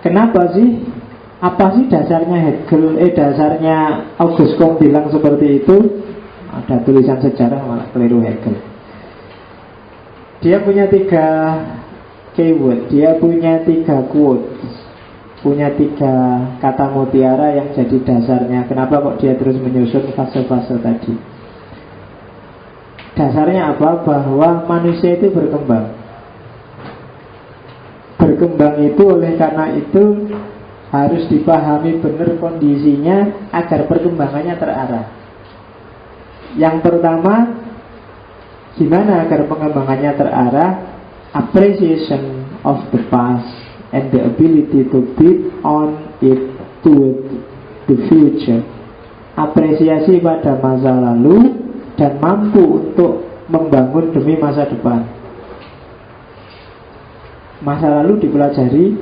Kenapa sih? Apa sih dasarnya Hegel, dasarnya Auguste Comte bilang seperti itu? Ada tulisan sejarah malah keliru Hegel. Dia punya 3 keyword, dia punya 3 quote, punya 3 kata mutiara yang jadi dasarnya. Kenapa kok dia terus menyusun fase-fase tadi? Dasarnya apa? Bahwa manusia itu berkembang. Berkembang itu oleh karena itu harus dipahami benar kondisinya agar perkembangannya terarah. Yang pertama, gimana agar pengembangannya terarah? Appreciation of the past and the ability to build on it toward the future. Apresiasi pada masa lalu dan mampu untuk membangun demi masa depan. Masa lalu dipelajari,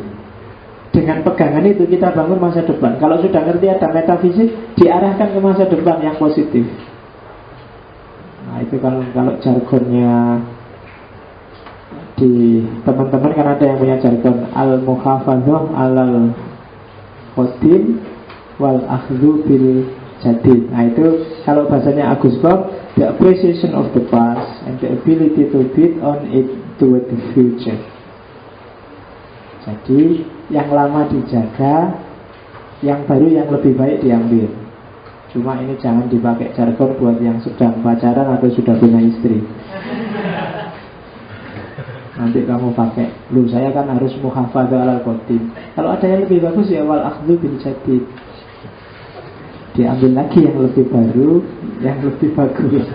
dengan pegangan itu kita bangun masa depan. Kalau sudah ngerti ada metafisik, diarahkan ke masa depan yang positif. Nah itu kalau jargonnya di teman-teman kan ada yang punya jargon al-muhafadzah alal qadim wal akhdhu bil jadid. Nah itu kalau bahasanya Auguste Comte, the appreciation of the past and the ability to build on it toward the future. Jadi yang lama dijaga, yang baru yang lebih baik diambil. Cuma ini jangan dipakai jargon buat yang sedang pacaran atau sudah punya istri. Nanti kamu pakai, lu saya kan harus muhafadzah alal qadim. Kalau ada yang lebih bagus ya wal akhdhu bil jadid. Diambil lagi yang lebih baru, yang lebih bagus.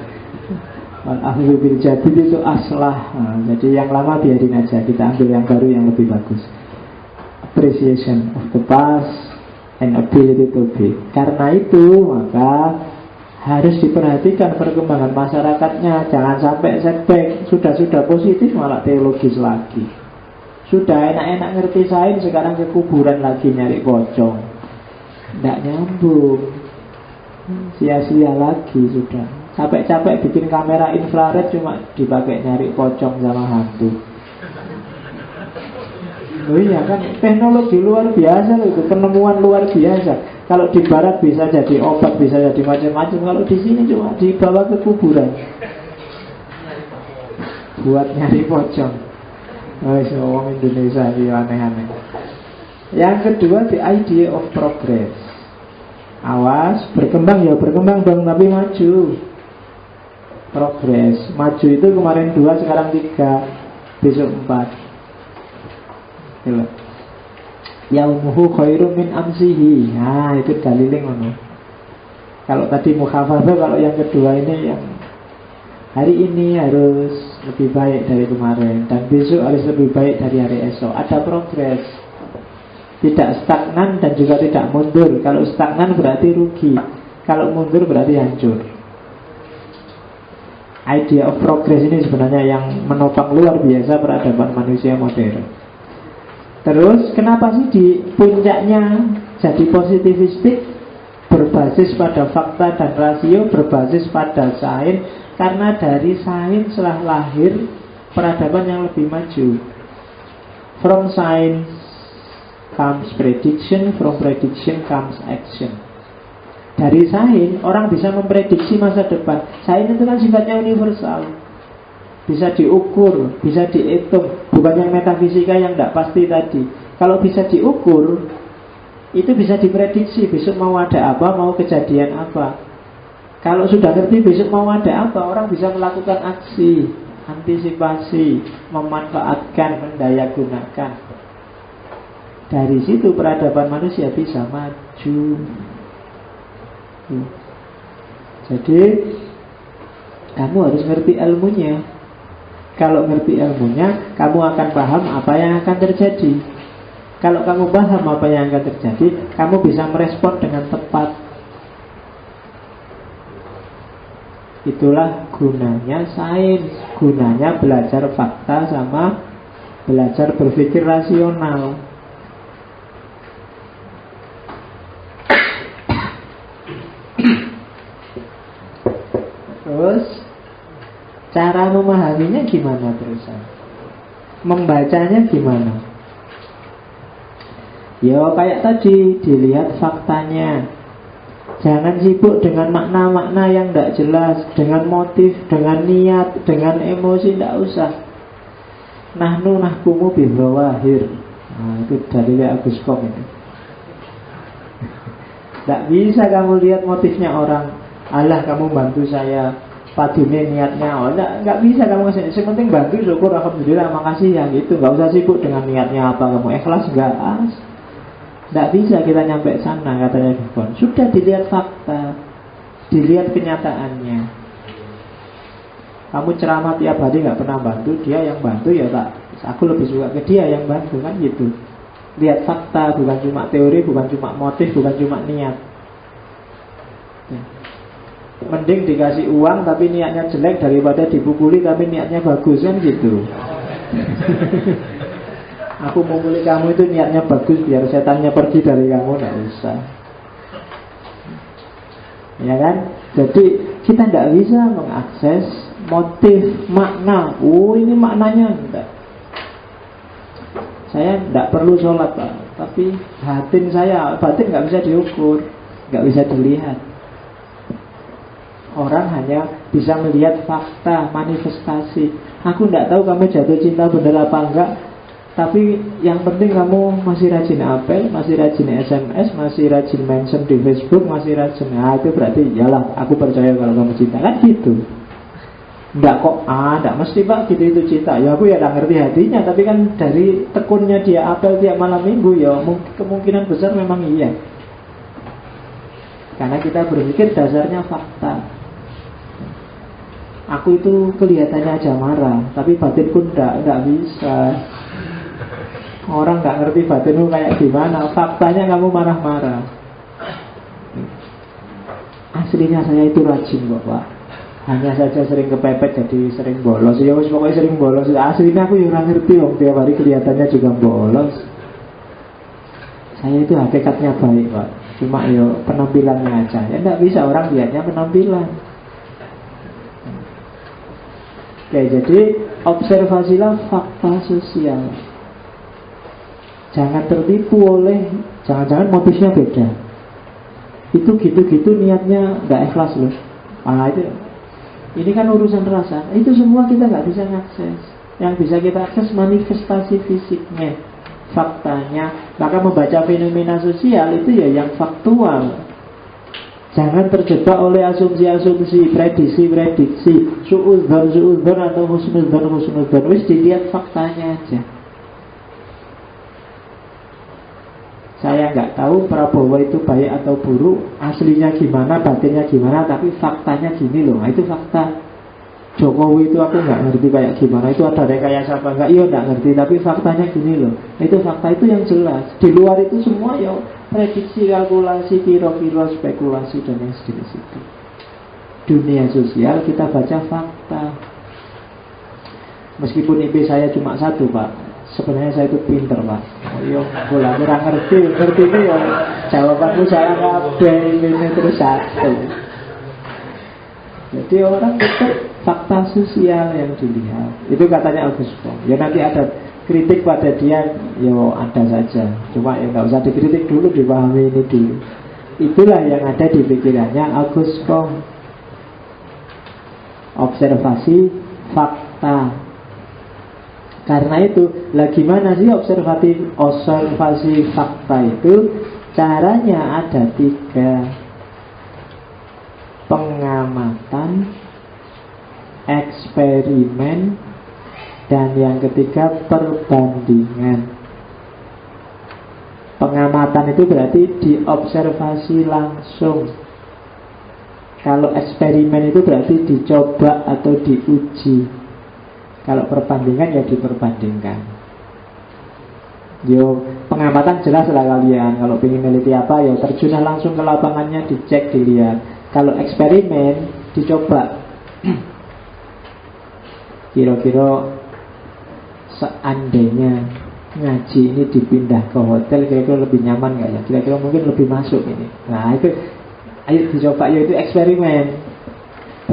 Wal akhdhu bil jadid itu aslah. Nah, jadi yang lama biarin aja, kita ambil yang baru yang lebih bagus. Appreciation of the past and ability to be. Karena itu maka harus diperhatikan perkembangan masyarakatnya. Jangan sampai setback. Sudah positif malah teologis lagi. Sudah enak-enak ngerti sains, sekarang ke kuburan lagi nyari pocong. Tidak nyambung. Sia-sia lagi sudah. Capek-capek bikin kamera infrared cuma dipakai nyari pocong sama hantu. Oh iya kan, teknologi luar biasa loh itu, penemuan luar biasa. Kalau di barat bisa jadi obat, bisa jadi macam-macam. Kalau di sini cuma dibawa ke kuburan buat nyari pocong. Oh, orang Indonesia ini aneh-aneh. Yang kedua, the idea of progress. Awas, berkembang ya berkembang dong, tapi maju. Progress, maju itu kemarin 2, sekarang 3, besok 4. Yaumuhu khairum min amsihi. Nah itu dalilnya ngono. Kalau tadi muhafadzah, kalau yang kedua ini yang hari ini harus lebih baik dari kemarin, dan besok harus lebih baik dari hari esok. Ada progres, tidak stagnan dan juga tidak mundur. Kalau stagnan berarti rugi, kalau mundur berarti hancur. Idea of progress ini sebenarnya yang menopang luar biasa peradaban manusia modern. Terus kenapa sih di puncaknya jadi positivistik, berbasis pada fakta dan rasio, berbasis pada sains? Karena dari sains telah lahir peradaban yang lebih maju. From science comes prediction, from prediction comes action. Dari sains orang bisa memprediksi masa depan. Sains itu kan sifatnya universal, bisa diukur, bisa dihitung. Bukan yang metafisika yang tidak pasti tadi. Kalau bisa diukur, itu bisa diprediksi besok mau ada apa, mau kejadian apa. Kalau sudah ngerti besok mau ada apa, orang bisa melakukan aksi, antisipasi, memanfaatkan, mendayagunakan. Dari situ peradaban manusia bisa maju. Jadi kamu harus ngerti ilmunya. Kalau ngerti ilmunya, kamu akan paham apa yang akan terjadi. Kalau kamu paham apa yang akan terjadi, kamu bisa merespon dengan tepat. Itulah gunanya sains. Gunanya belajar fakta sama belajar berpikir rasional. Terus cara memahaminya gimana terusan? Membacanya gimana? Ya kayak tadi, dilihat faktanya. Jangan sibuk dengan makna-makna yang tidak jelas, dengan motif, dengan niat, dengan emosi, tidak usah. Nahnu nahkumu bidhawahir. Nah, itu dari Agus Kom itu. Tidak bisa kamu lihat motifnya orang. Allah kamu bantu saya, padune niatnya. Oh, enggak bisa kamu kasih. Yang penting bantu, syukur, alhamdulillah, makasih ya gitu. Enggak usah sibuk dengan niatnya apa, kamu ikhlas enggak. Tidak bisa kita nyampe sana, katanya Buffon. Sudah dilihat fakta, dilihat kenyataannya. Kamu ceramah tiap hari nggak pernah bantu, dia yang bantu ya tak. Aku lebih suka ke dia yang bantu, kan gitu. Lihat fakta, bukan cuma teori, bukan cuma motif, bukan cuma niat. Mending dikasih uang tapi niatnya jelek daripada dipukuli tapi niatnya bagus, kan gitu. Aku mau muli kamu itu niatnya bagus biar setannya pergi dari kamu, nggak usah. Ya kan? Jadi kita tidak bisa mengakses motif, makna. Oh ini maknanya enggak. Saya tidak perlu sholat Pak, tapi batin nggak bisa diukur, nggak bisa dilihat. Orang hanya bisa melihat fakta, manifestasi. Aku tidak tahu kamu jatuh cinta benar apa enggak, tapi yang penting kamu masih rajin apel, masih rajin SMS, masih rajin mention di Facebook, masih rajin. Nah itu berarti yalah aku percaya kalau kamu cinta, kan gitu. Enggak kok, enggak mesti Pak gitu itu cinta. Ya aku ya enggak ngerti hatinya, tapi kan dari tekunnya dia apel tiap malam minggu, ya kemungkinan besar memang iya. Karena kita berpikir dasarnya fakta. Aku itu kelihatannya aja marah, tapi batinku enggak bisa. Orang enggak ngerti batinmu kayak gimana. Faktanya kamu marah-marah. Aslinya saya itu rajin kok Pak. Hanya saja sering kepepet jadi sering bolos. Ya wis pokoknya sering bolos. Aslinya aku juga ngerti om, tiap hari kelihatannya juga bolos. Saya itu hakikatnya baik Pak. Cuma ya penampilannya aja. Ya enggak bisa orang lihatnya penampilan. Oke, jadi observasilah fakta sosial. Jangan tertipu oleh, jangan-jangan motifnya beda. Itu gitu-gitu niatnya nggak ikhlas loh. Itu ini kan urusan rasa. Itu semua kita nggak bisa akses. Yang bisa kita akses manifestasi fisiknya, faktanya. Maka membaca fenomena sosial itu ya yang faktual. Jangan terjebak oleh asumsi-asumsi, prediksi-prediksi, suudzon atau husnudzon. Wis dilihat faktanya aja. Saya nggak tahu Prabowo itu baik atau buruk, aslinya gimana, batinnya gimana, tapi faktanya gini loh. Nah, itu fakta. Jokowi itu aku nggak ngerti kayak gimana, itu ada rekayasa apa enggak, iya nggak ngerti, tapi faktanya gini loh. Itu fakta, itu yang jelas. Di luar itu semua ya prediksi, kalkulasi, kira-kira, spekulasi dan yang sejenis itu. Dunia sosial kita baca fakta. Meskipun IP saya cuma 1 Pak, sebenarnya saya itu pinter Pak. Yo, bola kurang ngerti itu ya. Jawabanmu saya kabeh ini terus 1. Jadi orang tetap fakta sosial yang dilihat. Itu katanya Agus Kom. Ya nanti ada kritik pada dia, ya ada saja. Cuma ya nggak usah dikritik dulu, dipahami ini dulu. Itulah yang ada di pikirannya Agus Kom. Observasi fakta. Karena itu, lah gimana sih observasi fakta itu? Caranya ada 3. Pengamatan, eksperimen, dan yang ketiga perbandingan. Pengamatan itu berarti diobservasi langsung. Kalau eksperimen itu berarti dicoba atau diuji. Kalau perbandingan ya diperbandingkan. Yo, pengamatan jelas lah kalian. Kalau ingin meneliti apa ya terjun langsung ke lapangannya, dicek, dilihat. Kalau eksperimen dicoba. Kira-kira seandainya ngaji ini dipindah ke hotel, kira-kira lebih nyaman nggak ya? Kira-kira mungkin lebih masuk ini. Nah itu, ayo dicoba, ya itu eksperimen.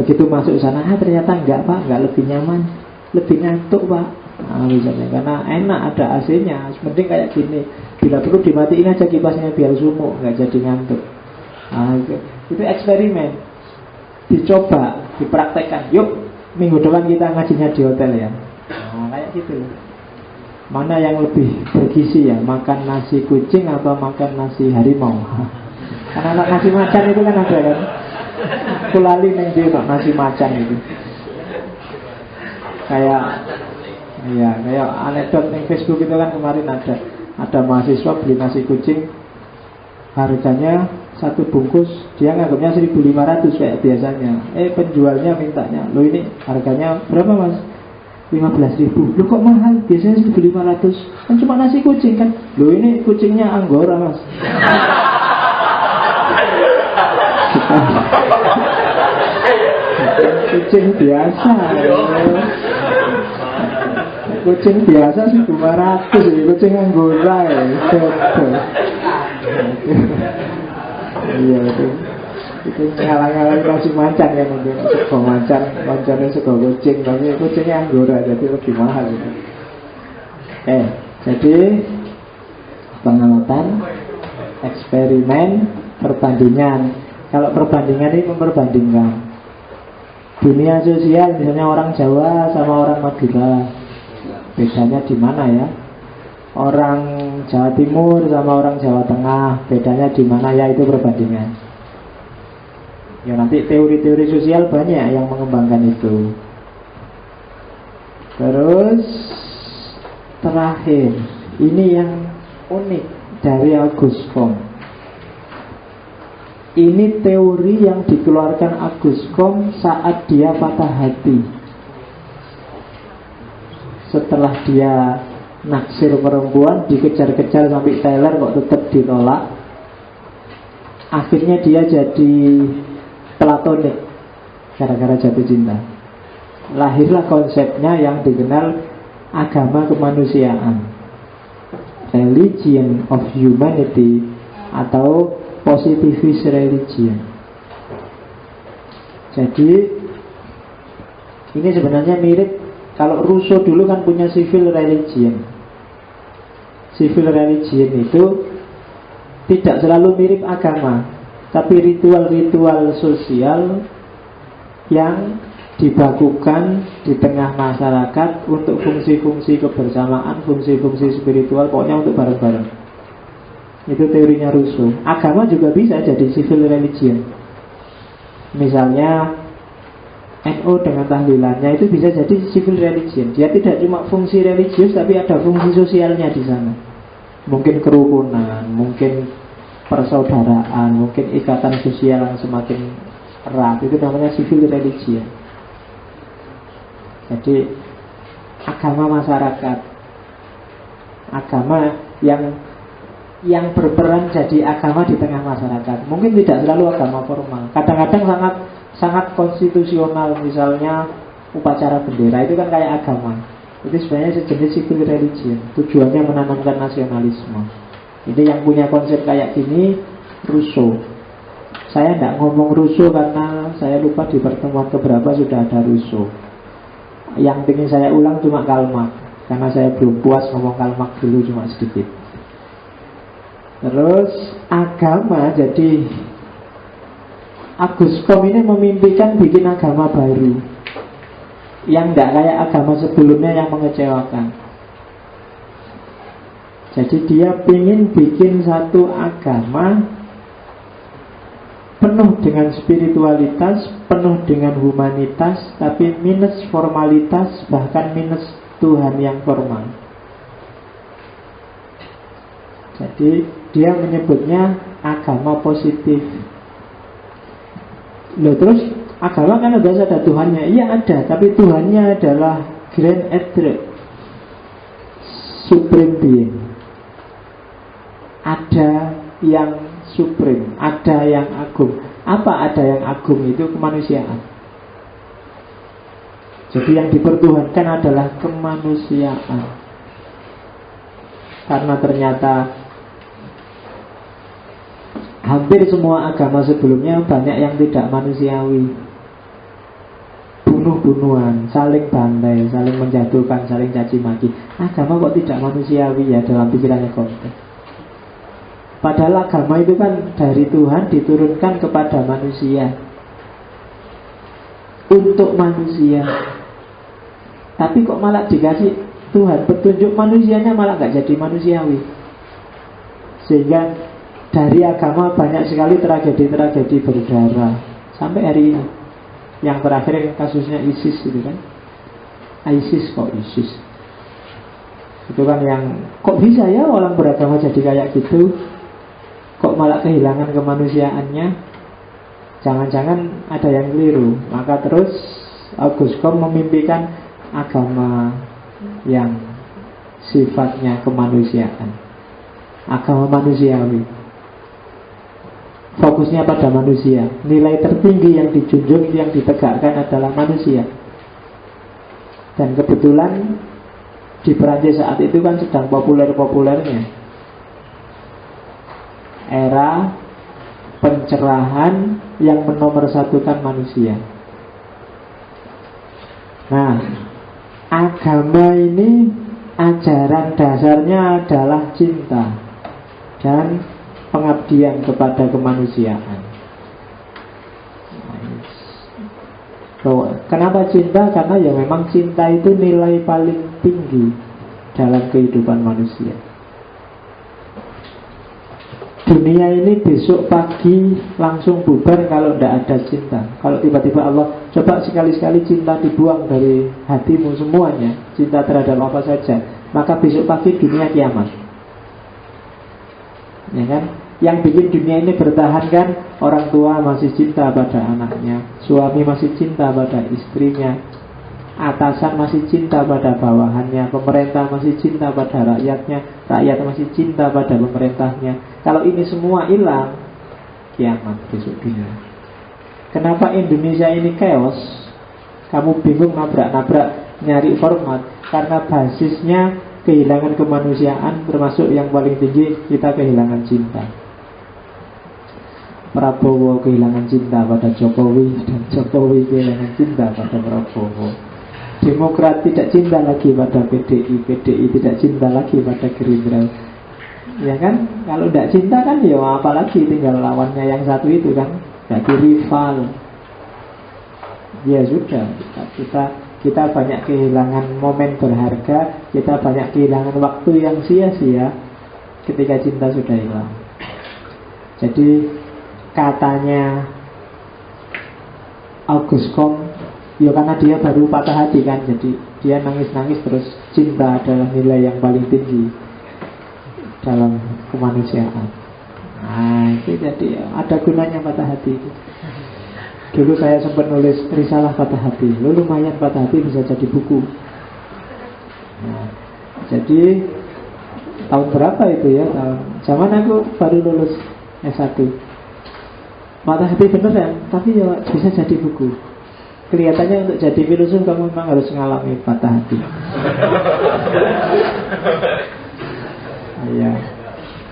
Begitu masuk sana, ternyata enggak Pak, enggak lebih nyaman, lebih ngantuk Pak. Nah, misalnya karena enak ada AC-nya, penting kayak gini. Bila perlu dimatiin aja kipasnya biar sumuk, nggak jadi ngantuk. Nah, itu eksperimen, dicoba, dipraktekkan. Yuk, minggu depan kita ngajinya di hotel ya. Nah, kayak gitu. Mana yang lebih bergizi ya, makan nasi kucing atau makan nasi harimau? Karena anak nasi macan itu kan ada kan. Kulali neng dia nasi macan itu. Kayak anekdot di Facebook itu kan kemarin ada mahasiswa beli nasi kucing, harganya satu bungkus dia nganggapnya 1.500 kayak biasanya. Penjualnya mintanya, lo ini harganya berapa mas? 15.000. Lo kok mahal? Biasanya 1.500. Kan cuma nasi kucing kan? Lo ini kucingnya Anggora mas. Kucing biasa. Kucing biasa 1.500, kucing Anggora ya. Iya itu ngalang-ngalang nasi macan kan mungkin sego macan, macannya sego kucing, tapi kucingnya Anggora jadi lebih mahal gitu. Jadi pengamatan, eksperimen, perbandingan. Kalau perbandingan ini memperbandingkan dunia sosial, misalnya orang Jawa sama orang Madura, bedanya di mana ya? Orang Jawa Timur sama orang Jawa Tengah, bedanya di mana ya? Itu perbandingan. Ya nanti teori-teori sosial banyak yang mengembangkan itu. Terus terakhir, ini yang unik dari Auguste Comte. Ini teori yang dikeluarkan Auguste Comte saat dia patah hati. Setelah dia naksir perempuan, dikejar-kejar sampai Taylor kok tetap ditolak. Akhirnya dia jadi platonik gara-gara jatuh cinta. Lahirlah konsepnya yang dikenal agama kemanusiaan, religion of humanity, atau positivist religion. Jadi ini sebenarnya mirip. Kalau Rousseau dulu kan punya civil religion. Civil religion itu tidak selalu mirip agama, tapi ritual-ritual sosial yang dibakukan di tengah masyarakat untuk fungsi-fungsi kebersamaan, fungsi-fungsi spiritual, pokoknya untuk bareng-bareng. Itu teorinya Rousseau. Agama juga bisa jadi civil religion. Misalnya NU dengan tahlilannya itu bisa jadi civil religion. Dia tidak cuma fungsi religius, tapi ada fungsi sosialnya di sana. Mungkin kerukunan, mungkin persaudaraan, mungkin ikatan sosial yang semakin erat. Itu namanya civil religion. Jadi agama masyarakat, agama yang berperan jadi agama di tengah masyarakat. Mungkin tidak selalu agama formal. Kadang-kadang sangat konstitusional. Misalnya upacara bendera itu kan kayak agama. Itu sebenarnya sejenis civil religion. Tujuannya menanamkan nasionalisme. Ini yang punya konsep kayak gini Rousseau. Saya tidak ngomong Rousseau karena saya lupa di pertemuan keberapa sudah ada Rousseau. Yang ingin saya ulang cuma Karl Marx, karena saya belum puas ngomong Karl Marx dulu cuma sedikit. Terus agama, jadi Auguste Comte ini memimpikan bikin agama baru yang tidak kayak agama sebelumnya yang mengecewakan. Jadi dia ingin bikin satu agama penuh dengan spiritualitas, penuh dengan humanitas, tapi minus formalitas, bahkan minus Tuhan yang formal. Jadi dia menyebutnya agama positif. Loh, terus agama kan biasa ada Tuhannya. Iya ada, tapi Tuhannya adalah Grand Etre, Supreme Being. Ada yang supreme, ada yang agung. Apa ada yang agung? Itu kemanusiaan. Jadi yang dipertuhankan adalah kemanusiaan. Karena ternyata hampir semua agama sebelumnya banyak yang tidak manusiawi. Bunuh-bunuhan, saling bantai, saling menjatuhkan, saling caci maki. Agama kok tidak manusiawi ya dalam pikirannya Comte. Padahal agama itu kan dari Tuhan diturunkan kepada manusia, untuk manusia. Tapi kok malah dikasih Tuhan petunjuk manusianya malah gak jadi manusiawi. Sehingga dari agama banyak sekali tragedi-tragedi berdarah sampai hari ini. Yang terakhir kasusnya ISIS itu kan. ISIS itu kan yang kok bisa ya orang beragama jadi kayak gitu, kok malah kehilangan kemanusiaannya. Jangan-jangan ada yang keliru. Maka terus Auguste Comte memimpikan agama yang sifatnya kemanusiaan, agama manusiawi, fokusnya pada manusia. Nilai tertinggi yang dijunjung, yang ditegakkan adalah manusia. Dan kebetulan di Perancis saat itu kan sedang populer-populernya era pencerahan yang menomorsatukan manusia. Nah, agama ini ajaran dasarnya adalah cinta dan pengabdian kepada kemanusiaan. Kenapa cinta? Karena ya memang cinta itu nilai paling tinggi dalam kehidupan manusia. Dunia ini besok pagi langsung bubar kalau tidak ada cinta. Kalau tiba-tiba Allah, coba sekali-sekali cinta dibuang dari hatimu semuanya, cinta terhadap apa saja, maka besok pagi dunia kiamat. Ya kan? Yang bikin dunia ini bertahan kan orang tua masih cinta pada anaknya, suami masih cinta pada istrinya, atasan masih cinta pada bawahannya, pemerintah masih cinta pada rakyatnya, rakyat masih cinta pada pemerintahnya. Kalau ini semua hilang, kiamat besok dunia. Kenapa Indonesia ini chaos? Kamu bingung nabrak-nabrak nyari format, karena basisnya kehilangan kemanusiaan, termasuk yang paling tinggi kita kehilangan cinta. Prabowo kehilangan cinta pada Jokowi, dan Jokowi kehilangan cinta pada Prabowo. Demokrat tidak cinta lagi pada PDI, PDI tidak cinta lagi pada Gerindra. Ya kan? Kalau tidak cinta kan ya apalagi tinggal lawannya yang satu itu kan, jadi rival. Ya sudah, kita banyak kehilangan momen berharga, kita banyak kehilangan waktu yang sia-sia ketika cinta sudah hilang. Jadi katanya Auguste Comte, ya karena dia baru patah hati kan, jadi dia nangis-nangis terus. Cinta adalah nilai yang paling tinggi dalam kemanusiaan. Nah itu jadi ada gunanya patah hati itu. Dulu saya sempat nulis risalah patah hati, lumayan patah hati bisa jadi buku. Nah, jadi tahun berapa itu ya, zaman aku baru lulus S1. Patah hati beneran, tapi ya bisa jadi buku. Kelihatannya untuk jadi filosof kamu memang harus ngalami patah hati. Iya.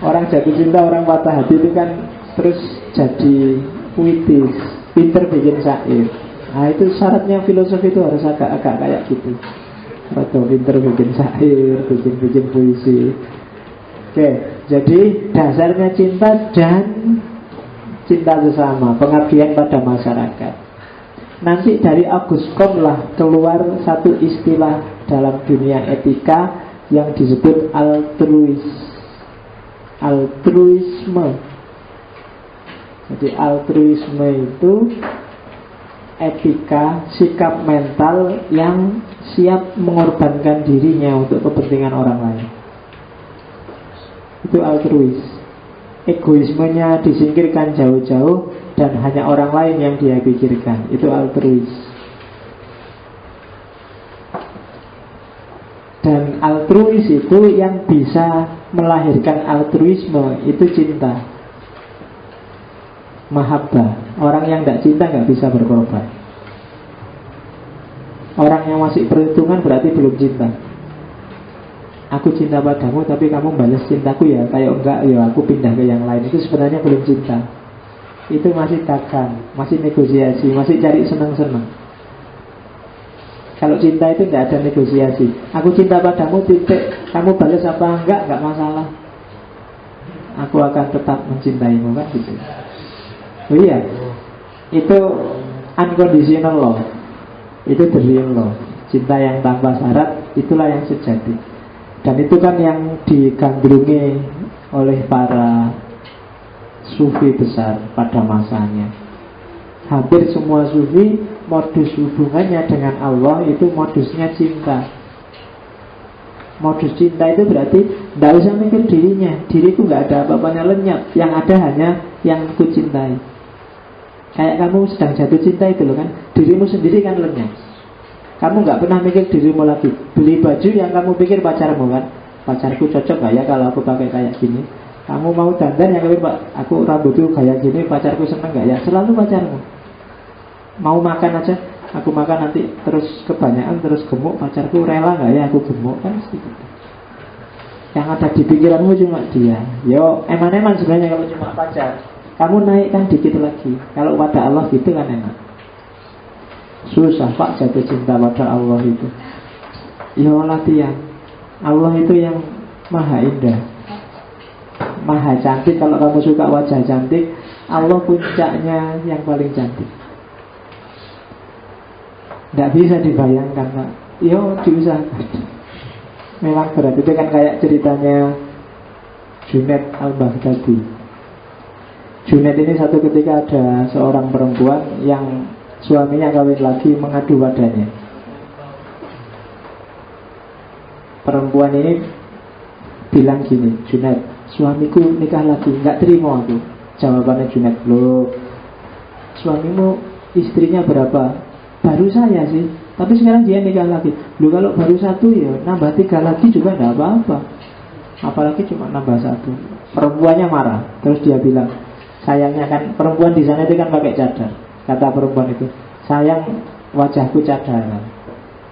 Orang jatuh cinta, orang patah hati itu kan terus jadi puitis, pinter bikin syair. Nah itu syaratnya filosof itu harus agak-agak kayak gitu. Atau pinter bikin syair, bikin puisi. Oke, jadi dasarnya cinta dan cinta sesama, pengabdian pada masyarakat. Nanti dari Auguste Comte lah keluar satu istilah dalam dunia etika yang disebut altruisme. Jadi altruisme itu etika, sikap mental yang siap mengorbankan dirinya untuk kepentingan orang lain. Itu altruis. Egoismenya disingkirkan jauh-jauh dan hanya orang lain yang dia pikirkan. Itu altruis. Dan altruis itu yang bisa melahirkan altruisme, itu cinta, mahabbah. Orang yang tidak cinta nggak bisa berkorban. Orang yang masih perhitungan berarti belum cinta. Aku cinta padamu tapi kamu balas cintaku ya. Kayak enggak ya aku pindah ke yang lain. Itu sebenarnya belum cinta. Itu masih dagang, masih negosiasi, masih cari senang-senang. Kalau cinta itu tidak ada negosiasi. Aku cinta padamu titik, kamu balas apa enggak masalah. aku akan tetap mencintaimu, kan gitu. Oh iya, itu unconditional love, itu the real love. Cinta yang tanpa syarat, itulah yang sejati. Dan itu kan yang digandrungi oleh para sufi besar pada masanya. Hampir semua sufi modus hubungannya dengan Allah itu modusnya cinta. Modus cinta itu berarti tidak usah mikir dirinya, diriku nggak ada apa-apanya, lenyap. Yang ada hanya yang ku cintai. Kayak kamu sedang jatuh cinta itu loh kan, dirimu sendiri kan lenyap. Kamu nggak pernah mikir dirimu lagi. Beli baju yang kamu pikir pacarmu kan, pacarku cocok gak ya kalau aku pakai kayak gini. Kamu mau dandan yang kayak, Pak, aku rambutku kayak gini, pacarku seneng gak ya? Selalu pacarmu. Mau makan aja, aku makan nanti terus kebanyakan, terus gemuk, pacarku rela gak ya aku gemuk, kan seperti itu. Yang ada di pikiranmu cuma dia. Yo, eman-eman sebenarnya kalau cuma pacar. Kamu naikkan dikit lagi. Kalau pada Allah gitu kan enak. Susah Pak jatuh cinta pada Allah itu. Yo latihan. Allah itu yang maha indah, maha cantik. Kalau kamu suka wajah cantik, Allah puncaknya yang paling cantik. Tidak bisa dibayangkan Pak. Yo diusahakan. Memang berat. Itu kan kayak ceritanya Junaid Al-Baghdadi. Junaid ini satu ketika ada seorang perempuan yang suaminya kawin lagi, mengadu padanya. Perempuan ini bilang gini, Junaid, suamiku nikah lagi, nggak terima aku. Jawabannya Junaid, loh, suamimu istrinya berapa? Baru saya sih, tapi sekarang dia nikah lagi. Loh, kalau baru satu ya nambah 3 lagi juga nggak apa-apa, apalagi cuma nambah 1. Perempuannya marah, terus dia bilang, sayangnya kan perempuan di sana itu kan pakai cadar. Kata perempuan itu, sayang wajahku cadaran.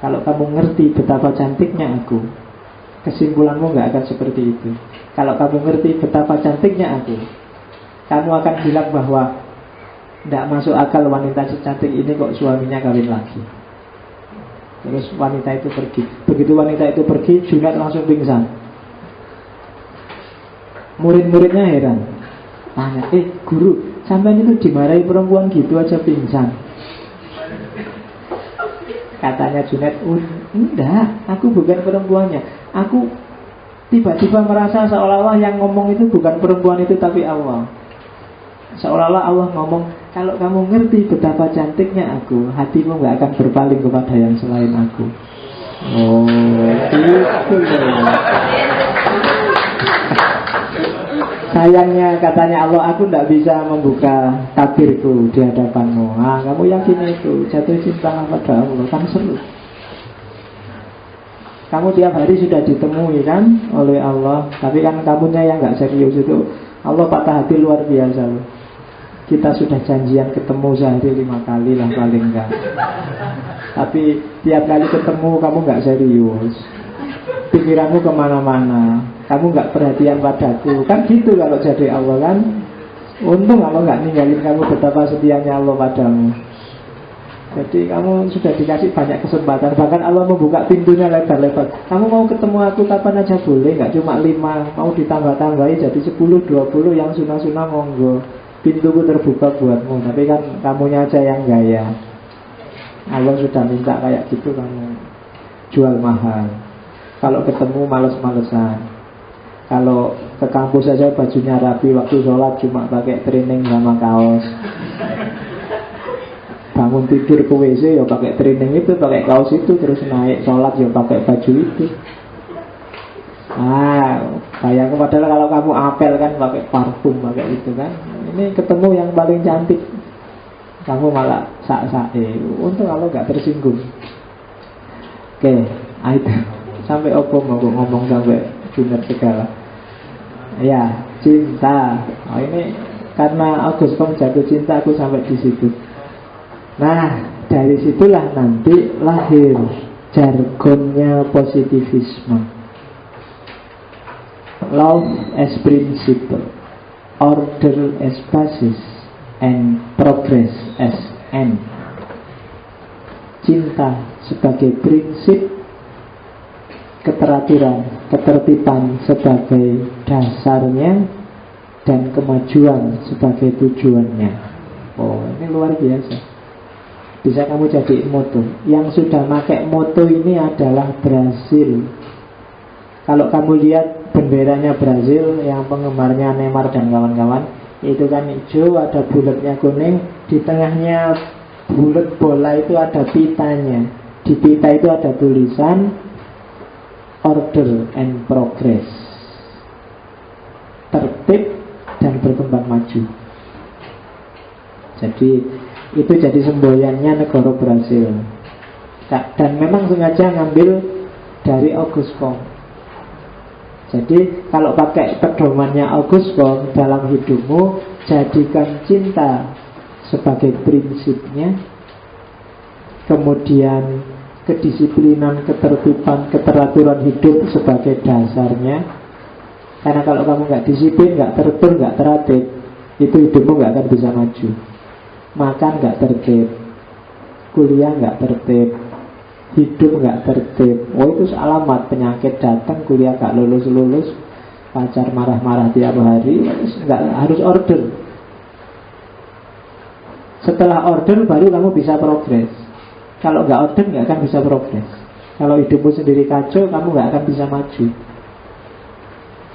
Kalau kamu ngerti betapa cantiknya aku, kesimpulanmu gak akan seperti itu. Kalau kamu ngerti betapa cantiknya aku, kamu akan bilang bahwa tidak masuk akal wanita secantik ini kok suaminya kawin lagi. Terus wanita itu pergi. Begitu wanita itu pergi, Junaid langsung pingsan. Murid-muridnya heran, tanya, guru, sampai itu dimarahi perempuan gitu aja pingsan. Katanya Junaid, enggak, aku bukan perempuannya. Aku tiba-tiba merasa seolah-olah yang ngomong itu bukan perempuan itu tapi Allah. Seolah-olah Allah ngomong, kalau kamu ngerti betapa cantiknya aku, hatimu gak akan berpaling kepada yang selain aku. Oh, gitu. Sayangnya katanya Allah, aku tidak bisa membuka tabirku di hadapanmu. Kamu yakin itu, jatuh cinta pada Allah, kan seru. Kamu tiap hari sudah ditemui kan oleh Allah, tapi kan kamunya yang gak serius itu. Allah patah hati luar biasa loh. Kita sudah janjian ketemu sehari 5 kali lah paling enggak, tapi tiap kali ketemu kamu gak serius, pikiranmu kemana-mana, kamu gak perhatian padaku. Kan gitu kalau jadi Allah kan. Untung Allah gak ninggalin kamu, betapa setianya Allah padamu. Jadi kamu sudah dikasih banyak kesempatan. Bahkan Allah membuka pintunya lebar-lebar. Kamu mau ketemu aku kapan aja boleh, gak cuma 5. Mau ditambah-tambahi jadi 10, 20, yang sunah-sunah monggo. Pintuku terbuka buatmu. Tapi kan kamunya aja yang gaya. Allah sudah minta kayak gitu, kamu jual mahal. Kalau ketemu males-malesan. Kalau ke kampus saja bajunya rapi, waktu sholat cuma pakai training sama kaos. Bangun tidur ke WC ya pakai training itu, pakai kaos itu, terus naik sholat ya pakai baju itu. Bayangkan padahal kalau kamu apel kan pakai parfum, pakai itu kan. Ini ketemu yang paling cantik, kamu malah sak-sake. Untung kalau gak tersinggung. Oke, itu sampai opo mau ngomong sampai benar segala. Ya, cinta. Ini karena Agus Pong jatuh cinta, aku sampai di situ. Nah, dari situlah nanti lahir jargonnya positivisme. Love as principle, order as basis, and progress as end. Cinta sebagai prinsip, keteraturan, ketertiban sebagai dasarnya, dan kemajuan sebagai tujuannya. Oh, ini luar biasa. Bisa kamu jadi moto. Yang sudah pakai moto ini adalah Brasil. Kalau kamu lihat benderanya Brasil, yang penggemarnya Neymar dan kawan-kawan, itu kan hijau, ada bulatnya kuning, di tengahnya bulat bola itu ada pitanya. Di pita itu ada tulisan order and progress, tertib dan berkembang maju. Jadi itu jadi semboyannya negara Brasil. Dan memang sengaja ngambil dari Auguste Comte. Jadi kalau pakai pedomannya Auguste Comte dalam hidupmu, jadikan cinta sebagai prinsipnya, kemudian kedisiplinan, ketertiban, keteraturan hidup sebagai dasarnya. Karena kalau kamu nggak disiplin, nggak teratur, nggak tertib, itu hidupmu nggak akan bisa maju. Makan nggak tertib, kuliah nggak tertib, hidup nggak tertib. Oh, itu alamat penyakit datang, kuliah nggak lulus, pacar marah-marah tiap hari. Nggak harus order. Setelah order baru kamu bisa progres. Kalau nggak order nggak akan bisa progres. Kalau hidupmu sendiri kacau, kamu nggak akan bisa maju.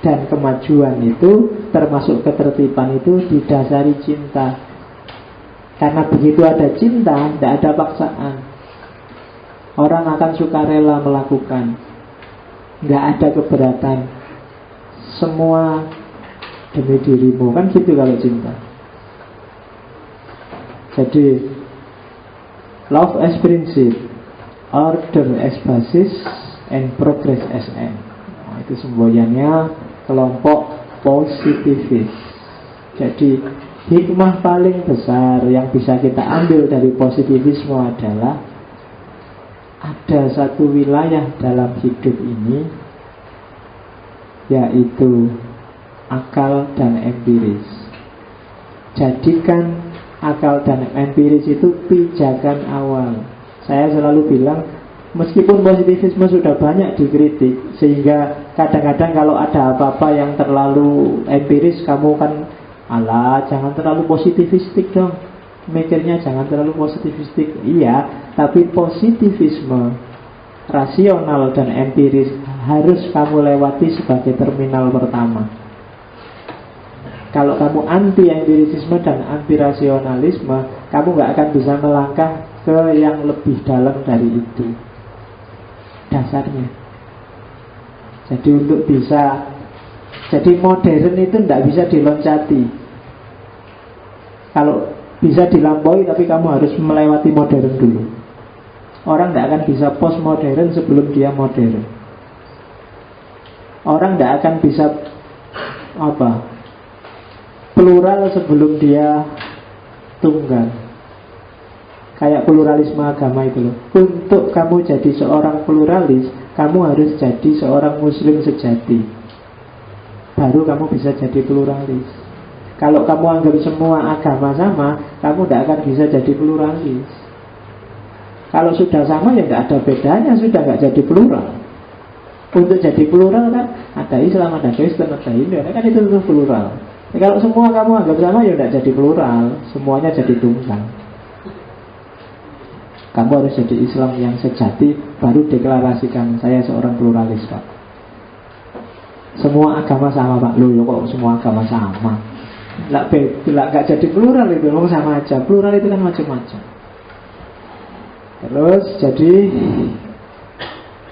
Dan kemajuan itu, termasuk ketertiban itu, didasari cinta. Karena begitu ada cinta, tidak ada paksaan. Orang akan sukarela melakukan. Nggak ada keberatan. Semua demi dirimu. Kan gitu kalau cinta. Jadi love as principle, order as basis, and progress as end. Nah, itu semboyannya kelompok positivis. Jadi hikmah paling besar yang bisa kita ambil dari positivisme adalah ada satu wilayah dalam hidup ini, yaitu akal dan empiris. Jadikan akal dan empiris itu pijakan awal. Saya selalu bilang, meskipun positivisme sudah banyak dikritik, sehingga kadang-kadang kalau ada apa-apa yang terlalu empiris, kamu kan, alah, jangan terlalu positivistik dong, mikirnya jangan terlalu positivistik. Iya, tapi positivisme rasional dan empiris harus kamu lewati sebagai terminal pertama. Kalau kamu anti empirisisme dan anti rasionalisme, kamu gak akan bisa melangkah ke yang lebih dalam dari itu. Dasarnya. Jadi untuk bisa, jadi modern itu tidak bisa diloncati. Kalau bisa dilampaui, tapi kamu harus melewati modern dulu. Orang tidak akan bisa postmodern sebelum dia modern. Orang tidak akan bisa plural sebelum dia tunggal. Kayak pluralisme agama itu loh. Untuk kamu jadi seorang pluralis, kamu harus jadi seorang muslim sejati. Baru kamu bisa jadi pluralis. Kalau kamu anggap semua agama sama, kamu tidak akan bisa jadi pluralis. Kalau sudah sama ya tidak ada bedanya, sudah nggak jadi plural. Untuk jadi plural kan ada Islam, ada Kristen, ada Hindu, kan itu plural. Kalau semua kamu anggap sama ya tidak jadi plural, semuanya jadi tunggal. Kamu harus jadi Islam yang sejati, baru deklarasikan saya seorang pluralis, Pak. Semua agama sama, Pak. Loh, kok semua agama sama? Nggak jadi plural itu, memang sama aja. Plural itu kan macam-macam. Terus jadi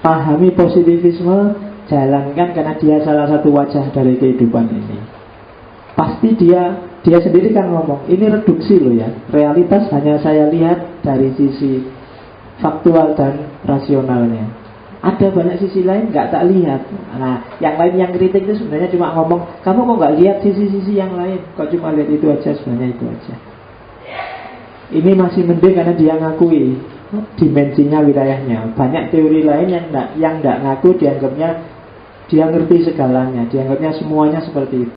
pahami positivisme, jalankan karena dia salah satu wajah dari kehidupan ini. Pasti dia sendiri kan ngomong, ini reduksi loh ya. Realitas hanya saya lihat dari sisi faktual dan rasionalnya. Ada banyak sisi lain nggak tak lihat. Nah, yang lain yang kritik itu sebenarnya cuma ngomong, kamu kok nggak lihat sisi-sisi yang lain? Kok cuma lihat itu aja? Sebenarnya itu aja. Ini masih mending karena dia ngakui dimensinya, wilayahnya. Banyak teori lain yang nggak ngaku, dianggapnya dia ngerti segalanya, dianggapnya semuanya seperti itu.